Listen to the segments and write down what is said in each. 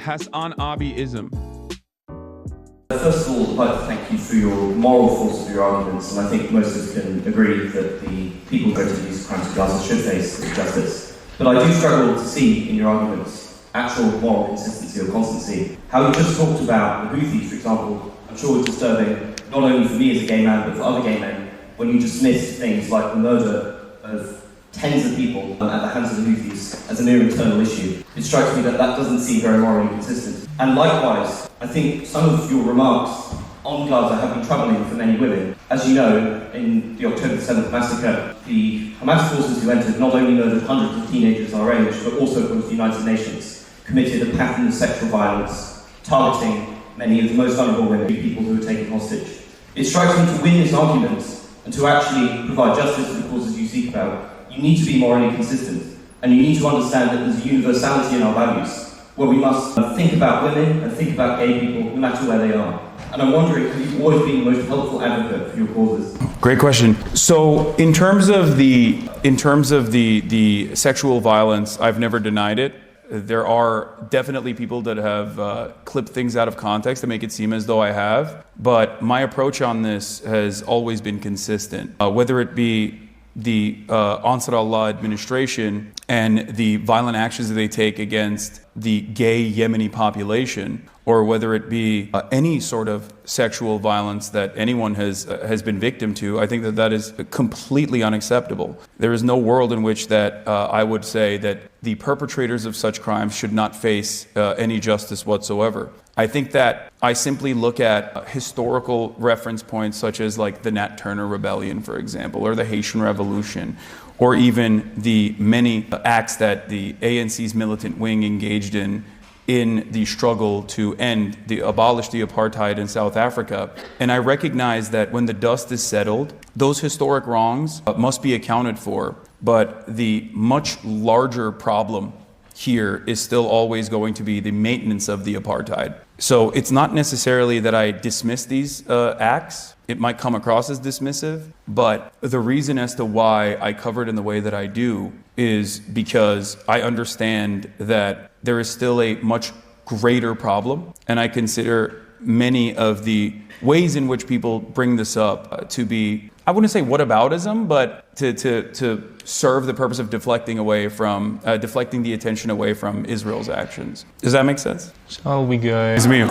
Hasanabiism? First of all, I'd like to thank you for your moral force of your arguments, and I think most of us can agree that the people who go to these crimes of Gaza should face justice. But I do struggle to see in your arguments actual moral consistency or constancy. How you just talked about the Houthis, for example, I'm sure it's disturbing, not only for me as a gay man, but for other gay men, when you dismiss things like the murder of tens of people at the hands of the Houthis as a mere internal issue. It strikes me that that doesn't seem very morally consistent. And likewise, I think some of your remarks on Gaza have been troubling for many women. As you know, in the October 7th massacre, the Hamas forces who entered not only murdered hundreds of teenagers our age, but also, according to the United Nations, committed a pattern of sexual violence, targeting many of the most vulnerable women, people who were taken hostage. It strikes me to win this argument and to actually provide justice to the causes you seek about, you need to be morally consistent. And you need to understand that there's a universality in our values, where we must think about women and think about gay people, no matter where they are. And I'm wondering, have you always been the most helpful advocate for your causes? Great question. So, in terms of the sexual violence, I've never denied it. There are definitely people that have clipped things out of context to make it seem as though I have. But my approach on this has always been consistent. Whether it be the Ansar Allah administration and the violent actions that they take against the gay Yemeni population, or whether it be any sort of sexual violence that anyone has been victim to, I think that that is completely unacceptable. There is no world in which that I would say that the perpetrators of such crimes should not face any justice whatsoever. I think that I simply look at historical reference points such as like the Nat Turner Rebellion, for example, or the Haitian Revolution, or even the many acts that the ANC's militant wing engaged in the struggle to abolish the apartheid in South Africa. And I recognize that when the dust is settled, those historic wrongs must be accounted for. But the much larger problem here is still always going to be the maintenance of the apartheid. So it's not necessarily that I dismiss these acts. It might come across as dismissive, but the reason as to why I cover it in the way that I do is because I understand that there is still a much greater problem, and I consider many of the ways in which people bring this up to be, I wouldn't say whataboutism, but to serve the purpose of deflecting the attention away from Israel's actions. Does that make sense? Shall we go? It's me.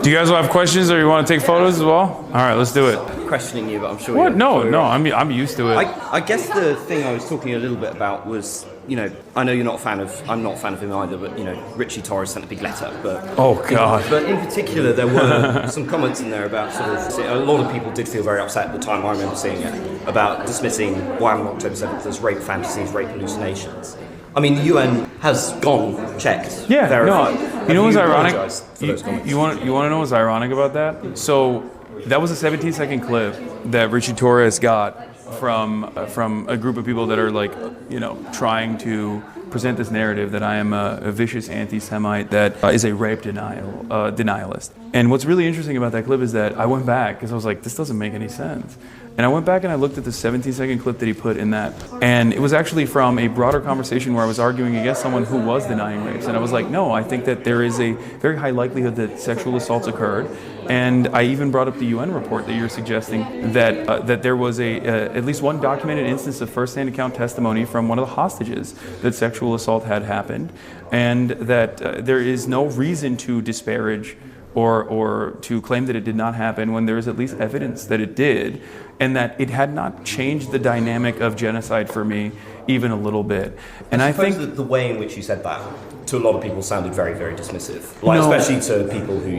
Do you guys all have questions, or you want to take photos as well? All right, let's do it. Questioning you, but I'm sure. What? No, I'm used to it. I guess the thing I was talking a little bit about was, I know I'm not a fan of him either, but Richie Torres sent a big letter. But oh God! But in particular, there were some comments in there about a lot of people did feel very upset at the time. I remember seeing it about dismissing what happened on October 7th as rape fantasies, rape hallucinations. I mean, the UN has gone, checked. Yeah, verified. You know what's ironic? You want to know what's ironic about that? So that was a 17-second clip that Richie Torres got from a group of people that are trying to present this narrative that I am a vicious anti-Semite that is a rape denialist. And what's really interesting about that clip is that I went back because I was like, this doesn't make any sense. And I went back and I looked at the 17-second clip that he put in that. And it was actually from a broader conversation where I was arguing against someone who was denying rapes. And I was like, no, I think that there is a very high likelihood that sexual assaults occurred. And I even brought up the UN report that you're suggesting that there was at least one documented instance of first-hand account testimony from one of the hostages that sexual assault had happened. And that there is no reason to disparage or to claim that it did not happen when there is at least evidence that it did, and that it had not changed the dynamic of genocide for me even a little bit. And I think that the way in which you said that to a lot of people sounded very, very dismissive. Especially to people who,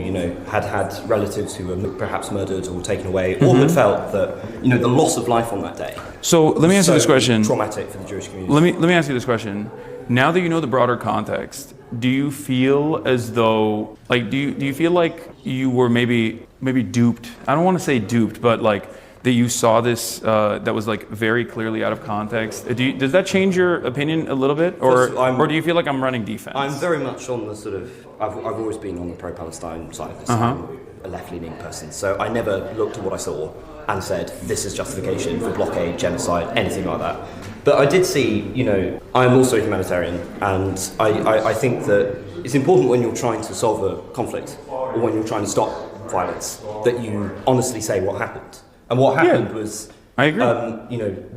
had relatives who were perhaps murdered or taken away, or had felt that, the loss of life on that day. So let me ask you this question. Traumatic for the Jewish community. Let me ask you this question. Now that you know the broader context, do you feel as though, do you feel like you were maybe duped? I don't want to say duped, but that you saw this that was very clearly out of context. Does that change your opinion a little bit, or do you feel like I'm running defense? I'm very much on the sort of. I've always been on the pro-Palestine side of this. I'm a left-leaning person, so I never looked at what I saw and said this is justification for blockade, genocide, anything like that. But I did see, I'm also a humanitarian, and I think that it's important when you're trying to solve a conflict, or when you're trying to stop violence, that you honestly say what happened. And what happened was, I agree.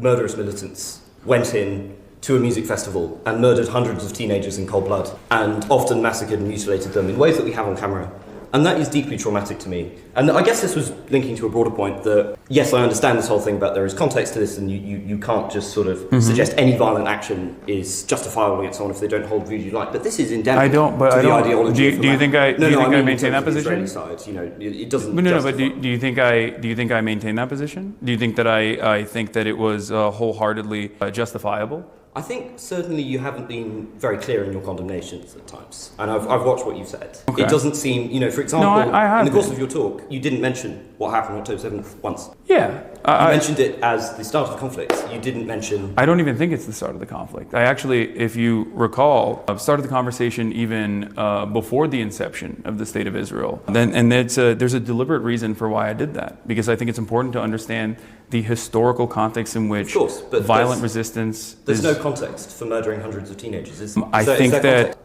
Murderous militants went in to a music festival and murdered hundreds of teenagers in cold blood, and often massacred and mutilated them in ways that we have on camera. And that is deeply traumatic to me. And I guess this was linking to a broader point that, yes, I understand this whole thing about there is context to this, and you can't just sort of suggest any violent action is justifiable against someone if they don't hold views you like. But this is endemic to the ideology. Do you think I maintain that position? Side, it doesn't. But do you think I maintain that position? Do you think that I think that it was wholeheartedly justifiable? I think certainly you haven't been very clear in your condemnations at times, and I've watched what you've said. Okay. It doesn't seem, for example, in the course of your talk, you didn't mention what happened on October 7th once. Yeah. You mentioned it as the start of the conflict. You didn't mention... I don't even think it's the start of the conflict. I actually, if you recall, started the conversation even before the inception of the State of Israel. There's a deliberate reason for why I did that, because I think it's important to understand the historical context in which violent resistance... There's no context for murdering hundreds of teenagers, is there?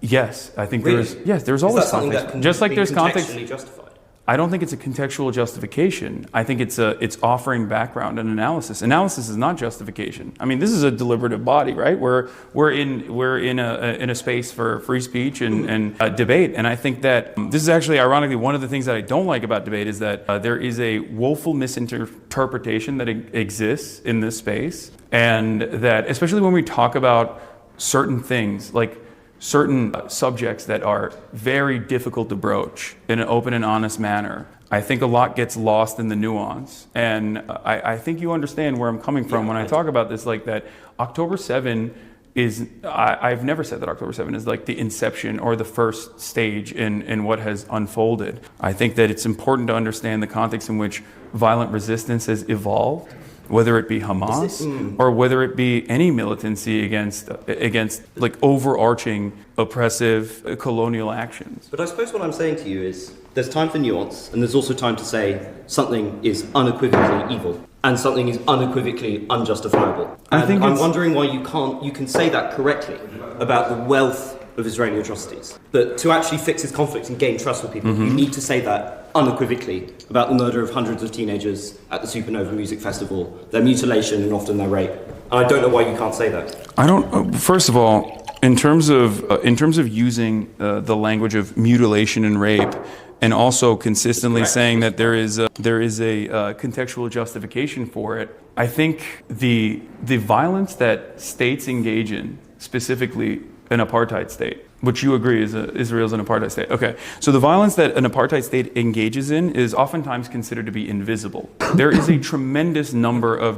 Yes, I think really? There's always context. Just like there's context. Justified? I don't think it's a contextual justification. I think it's offering background and analysis. Analysis is not justification. I mean, this is a deliberative body, right? We're in a space for free speech and debate. And I think that this is actually, ironically, one of the things that I don't like about debate is that there is a woeful misinterpretation that exists in this space, and that especially when we talk about certain things like certain subjects that are very difficult to broach in an open and honest manner, I think a lot gets lost in the nuance. And I think you understand where I'm coming from when I talk about this, like that October 7 is, I've never said that October 7 is like the inception or the first stage in what has unfolded. I think that it's important to understand the context in which violent resistance has evolved, whether it be Hamas or whether it be any militancy against like overarching oppressive colonial actions. But I suppose what I'm saying to you is there's time for nuance, and there's also time to say something is unequivocally evil and something is unequivocally unjustifiable. And I'm wondering why you can say that correctly about the wealth of Israeli atrocities. But to actually fix this conflict and gain trust with people, you need to say that unequivocally about the murder of hundreds of teenagers at the Supernova Music Festival, their mutilation and often their rape. And I don't know why you can't say that. I don't. First of all, in terms of using the language of mutilation and rape, and also consistently saying that there is a contextual justification for it, I think the violence that states engage in, specifically an apartheid state, which you agree is Israel's an apartheid state. Okay, so the violence that an apartheid state engages in is oftentimes considered to be invisible. There is a tremendous number of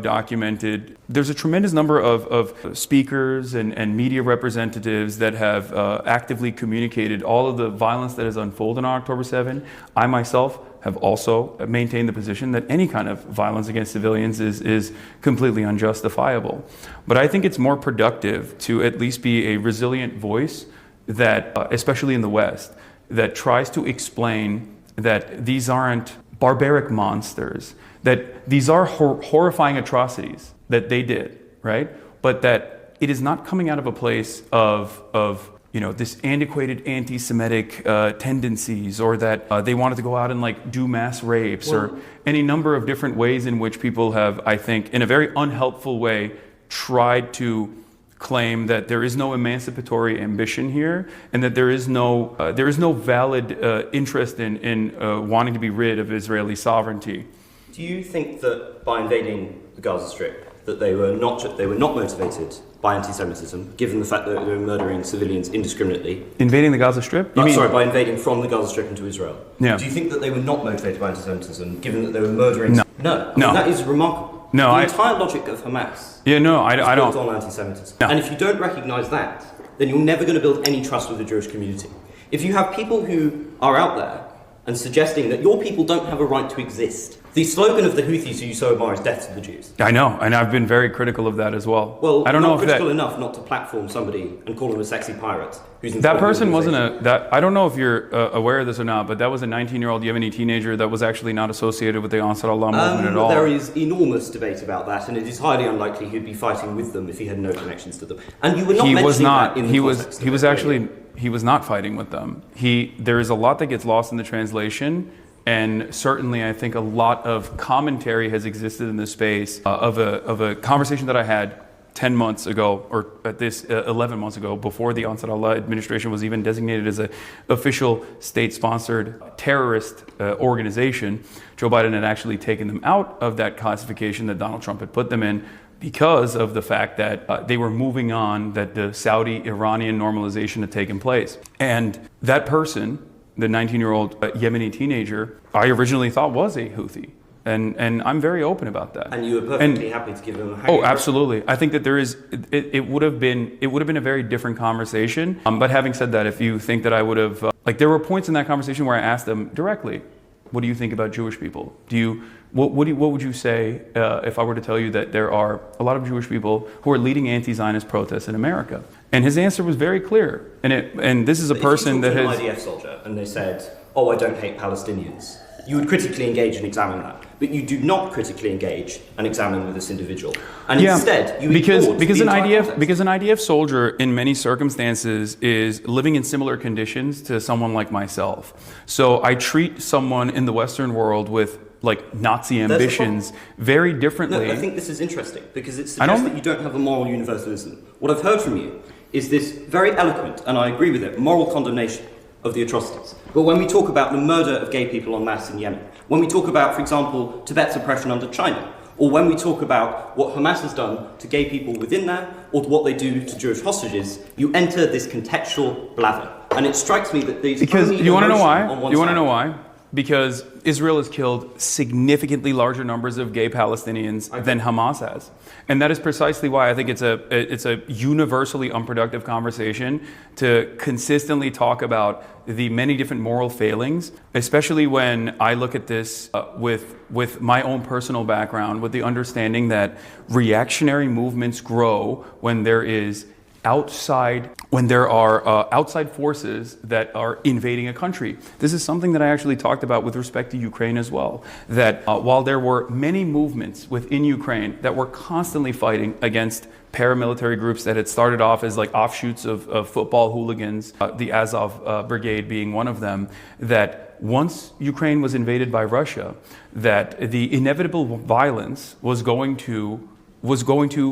speakers and media representatives that have actively communicated all of the violence that has unfolded on October 7. I myself have also maintained the position that any kind of violence against civilians is completely unjustifiable. But I think it's more productive to at least be a resilient voice that, especially in the West, that tries to explain that these aren't barbaric monsters, that these are horrifying atrocities that they did, right? But that it is not coming out of a place of this antiquated anti-Semitic tendencies, or that they wanted to go out and like do mass rapes, or any number of different ways in which people have, I think, in a very unhelpful way, tried to claim that there is no emancipatory ambition here, and that there is no valid interest in wanting to be rid of Israeli sovereignty. Do you think that by invading the Gaza Strip, that they were not motivated by anti-Semitism, given the fact that they were murdering civilians indiscriminately? Invading the Gaza Strip? By invading from the Gaza Strip into Israel. Yeah. Do you think that they were not motivated by anti-Semitism, given that they were murdering? No. That is remarkable. No, the entire logic of Hamas I don't. built on anti-Semitism. No. And if you don't recognise that, then you're never going to build any trust with the Jewish community. If you have people who are out there and suggesting that your people don't have a right to exist. The slogan of the Houthis who you so admire is death to the Jews. I know, and I've been very critical of that as well. Well, I don't know if critical enough not to platform somebody and call him a sexy pirate. That person wasn't I don't know if you're aware of this or not, but that was a 19-year-old Yemeni teenager that was actually not associated with the Ansar Allah movement at all. There is enormous debate about that, and it is highly unlikely he'd be fighting with them if he had no connections to them. And you were not mentioning that in the context of it. He was not fighting with them. There is a lot that gets lost in the translation, and certainly I think a lot of commentary has existed in this space of a conversation that I had 10 months ago, or at this 11 months ago, before the Ansar Allah administration was even designated as an official state-sponsored terrorist organization. Joe Biden had actually taken them out of that classification that Donald Trump had put them in, because of the fact that they were moving on, that the Saudi-Iranian normalization had taken place. And that person, the 19-year-old Yemeni teenager, I originally thought was a Houthi. And I'm very open about that. And you were perfectly happy to give him a hang. Oh, absolutely. I think that there is, it would have been a very different conversation. But having said that, if you think that I would have, there were points in that conversation where I asked them directly, what do you think about Jewish people? What would you say if I were to tell you that there are a lot of Jewish people who are leading anti-Zionist protests in America? And his answer was very clear. And this is a person that has... If you talked to an IDF soldier and they said, oh, I don't hate Palestinians, you would critically engage and examine that. But you do not critically engage and examine with this individual. And instead, you because an IDF soldier in many circumstances is living in similar conditions to someone like myself. So I treat someone in the Western world with Nazi ambitions very differently. No, I think this is interesting because it suggests that you don't have a moral universalism. What I've heard from you is this very eloquent, and I agree with it, moral condemnation of the atrocities. But when we talk about the murder of gay people en masse in Yemen, when we talk about, for example, Tibet's oppression under China, or when we talk about what Hamas has done to gay people within there, or what they do to Jewish hostages, you enter this contextual blather. And it strikes me that these... Because you want to know why? You want to know why? Because Israel has killed significantly larger numbers of gay Palestinians than Hamas has. And that is precisely why I think it's a universally unproductive conversation to consistently talk about the many different moral failings, especially when I look at this with my own personal background, with the understanding that reactionary movements grow when there are outside forces that are invading a country. This is something that I actually talked about with respect to Ukraine as well. That while there were many movements within Ukraine that were constantly fighting against paramilitary groups that had started off as offshoots of football hooligans, the Azov Brigade being one of them, that once Ukraine was invaded by Russia, that the inevitable violence was going to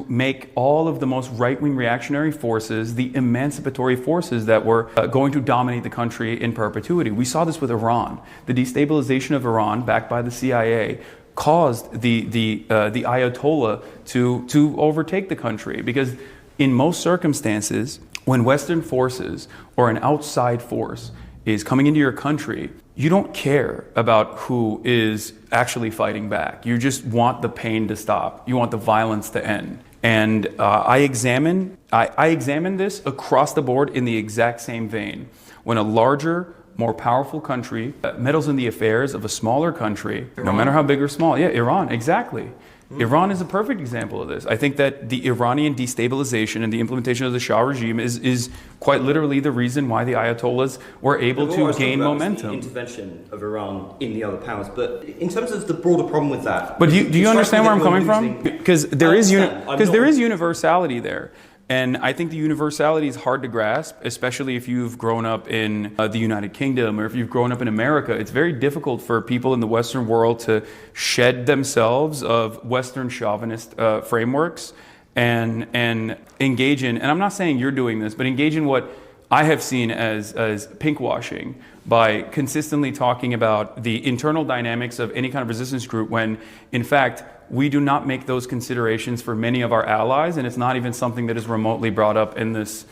make all of the most right-wing reactionary forces the emancipatory forces that were going to dominate the country in perpetuity. We saw this with Iran. The destabilization of Iran, backed by the CIA, caused the Ayatollah to overtake the country, because in most circumstances, when Western forces or an outside force is coming into your country, you don't care about who is actually fighting back. You just want the pain to stop. You want the violence to end. And I examine this across the board in the exact same vein. When a larger, more powerful country meddles in the affairs of a smaller country, no matter how big or small. Yeah, Iran, exactly. Iran is a perfect example of this. I think that the Iranian destabilization and the implementation of the Shah regime is quite literally the reason why the Ayatollahs were able to gain momentum. The intervention of Iran in the other powers, but in terms of the broader problem with that... But do you understand where I'm coming from? Because there is universality there. And I think the universality is hard to grasp, especially if you've grown up in the United Kingdom or if you've grown up in America. It's very difficult for people in the Western world to shed themselves of Western chauvinist frameworks and engage in, and I'm not saying you're doing this, but engage in what I have seen as pinkwashing by consistently talking about the internal dynamics of any kind of resistance group when, in fact, we do not make those considerations for many of our allies, and it's not even something that is remotely brought up in this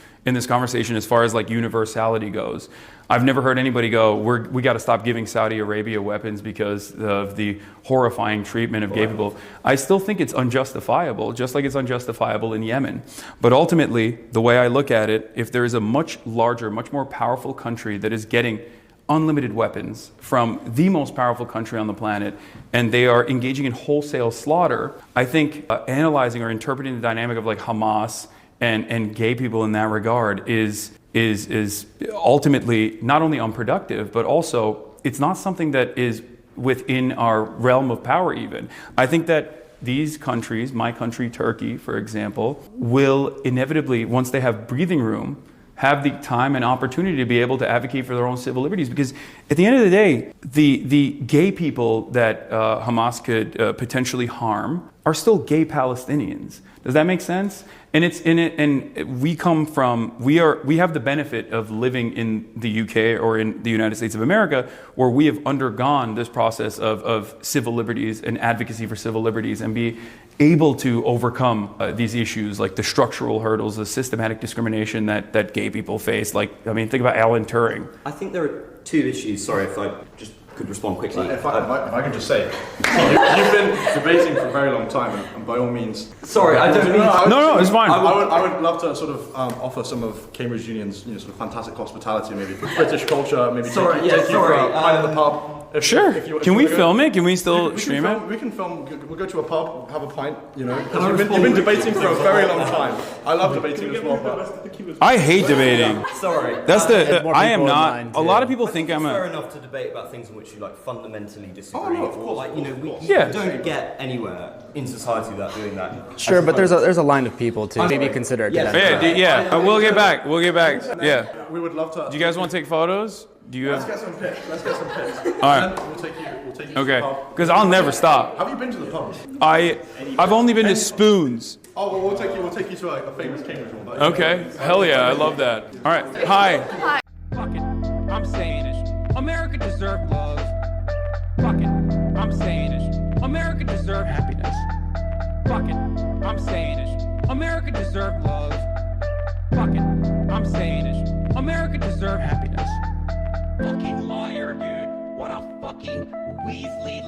conversation as far as universality goes. I've never heard anybody go, we got to stop giving Saudi Arabia weapons because of the horrifying treatment of gay people. I still think it's unjustifiable, just like it's unjustifiable in Yemen. But ultimately, the way I look at it, if there is a much larger, much more powerful country that is getting unlimited weapons from the most powerful country on the planet, and they are engaging in wholesale slaughter, I think analyzing or interpreting the dynamic of like Hamas and gay people in that regard is ultimately not only unproductive, but also it's not something that is within our realm of power even. I think that these countries, my country, Turkey, for example, will inevitably, once they have breathing room, have the time and opportunity to be able to advocate for their own civil liberties. Because at the end of the day, the gay people that Hamas could potentially harm are still gay Palestinians. Does that make sense? And we have the benefit of living in the UK or in the United States of America, where we have undergone this process of civil liberties and advocacy for civil liberties, and be able to overcome these issues like the structural hurdles, the systematic discrimination that gay people face. Like, I mean, think about Alan Turing. I think there are two issues. Sorry if I just could respond quickly. If I can just say, you've been debating for a very long time, and by all means. Sorry, I don't mean. No, it's fine. I would love to sort of offer some of Cambridge Union's sort of fantastic hospitality, maybe British culture, maybe take you for a pint at the pub. Sure. Can we film it? Can we still stream it? We can film. We'll go to a pub, have a pint. Because you've been debating for a very long time. I love debating as well. I hate debating. Sorry. That's I am not. A lot of people think I'm It's fair enough to debate about things in which you like fundamentally disagree. Oh, no, of course, Like, we Yeah. don't get anywhere in society without doing that. Sure, but there's a line of people to maybe consider it. Yeah. We'll get back. Yeah. We would love to. Do you guys want to take photos? Do you Let's have? get some pics. All right. We'll take you Okay. to the pub. Because I'll never stop. Have you been to the pub? I've only been to Spoons. Oh, well, we'll take you to a famous Cambridge one. But Okay. Hell yeah, I love that. All right. Hi. Fuck it, I'm saying it. America deserves love. Fuck it, I'm saying it. America deserves happiness. Fuck it, I'm saying it. America deserves love. Fuck it, I'm saying it. America deserves happiness. Fucking liar, dude. What a fucking Weasley.